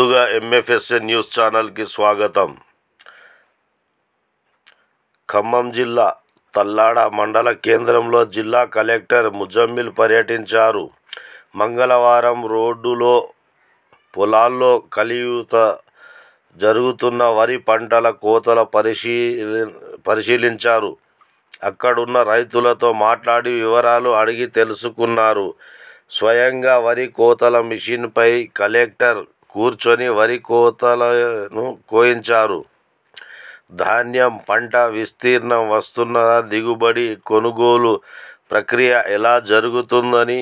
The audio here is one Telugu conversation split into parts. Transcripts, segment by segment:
ముందుగా MFSN న్యూస్ ఛానల్కి స్వాగతం. ఖమ్మం జిల్లా తల్లాడ మండల కేంద్రంలో జిల్లా కలెక్టర్ ముజమ్మిల్ పర్యటించారు. మంగళవారం రోడ్డులో పొలాల్లో కలియుత జరుగుతున్న వరి పంటల కోతల పరిశీలించారు. అక్కడున్న రైతులతో మాట్లాడి వివరాలు అడిగి తెలుసుకున్నారు. స్వయంగా వరి కోతల మిషన్పై కలెక్టర్ కూర్చొని వరి కోతలను కోయించారు. ధాన్యం పంట విస్తీర్ణం వస్తున్నదా, దిగుబడి కొనుగోలు ప్రక్రియ ఎలా జరుగుతుందని,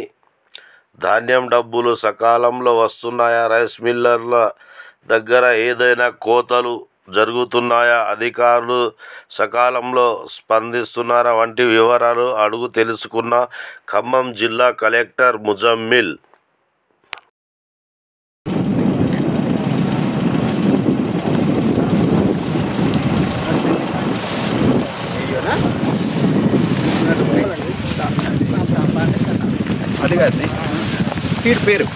ధాన్యం డబ్బులు సకాలంలో వస్తున్నాయా, రైస్ మిల్లర్ల దగ్గర ఏదైనా కోతలు జరుగుతున్నాయా, అధికారులు సకాలంలో స్పందిస్తున్నారా వంటి వివరాలు అడుగు తెలుసుకున్న ఖమ్మం జిల్లా కలెక్టర్ ముజమ్మిల్. అది కాదు సీడ్ పేరు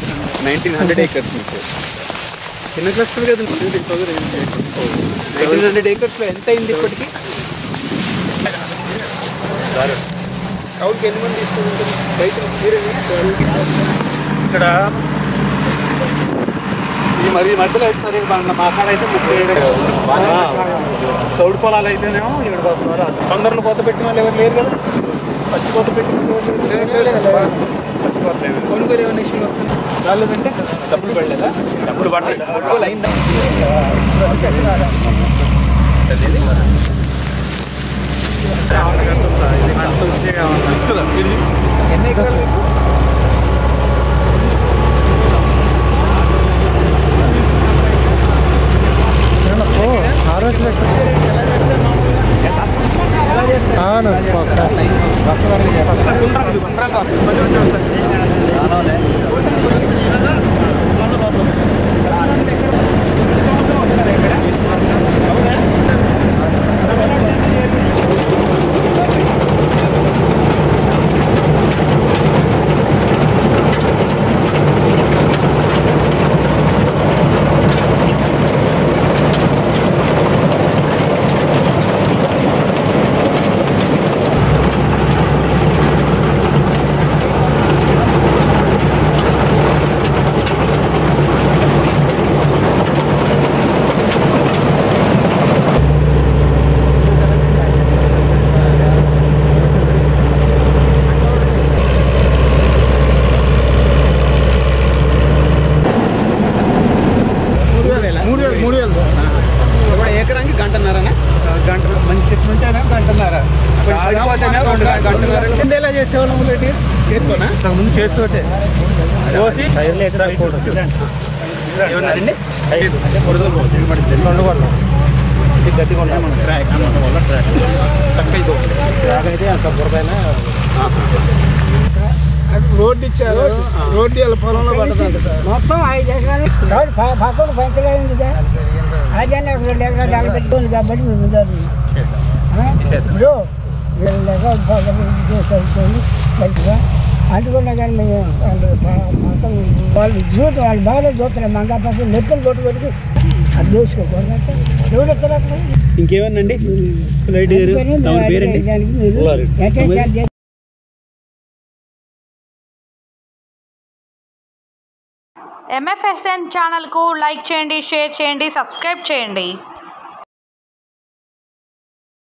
1900 acres చిన్న క్లస్టర్ కదా. 1900 acresలో ఎంత అయింది ఇప్పటికి? కౌలుకి ఎన్ని మంది తీసుకుంటారు రైతులు? ఇక్కడ ఈ మరి మధ్యలో అయితే మా కాడ అయితే 37 చౌడు పొలాలు అయితేనేమో 7 తొందరలో కొత్త పెట్టిన వాళ్ళు ఎవరు లేరు కదా. పచ్చి కొత్త పెట్టిన కొనుగోలు ఏమైనా ఇష్యూ వస్తుంది రాలేదంటే డబ్బులు పడలేదా? డబ్బులు పడలేదు అయిందా? ఎన్ని ఎకరాలు? ఎకరానికి గంటన్నరనా? గంట మంచి చెట్లు ఉంటేనా గంటన్నర, ఎలా చేసేవాళ్ళం చేతితోనా? ముందు చేతితోటే కోసి ఏమన్నారండి గట్టి ట్రాక్ వల్ల ట్రాక్ తక్కువ ట్రాక్ అయితే అంత బురదైనా రోడ్డు ఇచ్చారు. రోడ్డు వాళ్ళ పొలంలో పడుతుంది సార్. మొత్తం 5 ఎకరాలు పక్కన పంచలేదు అదే 2 ఎకరాలు పెట్టుకోండి కాబట్టి మేము ఇప్పుడు 2 ఎకరాలు మంచిగా అందుకున్నా కానీ మేము వాళ్ళు జీవితం వాళ్ళు బాగా చూస్తున్నారు. మంగా పక్కన నెత్తలు కొట్టు పెట్టి అది చేసుకోకూడదు. ఎవరు ఎక్కడ ఇంకేమనండి పేరండి MFSN ఛానల్కు లైక్ చేయండి, షేర్ చేయండి, సబ్స్క్రైబ్ చేయండి.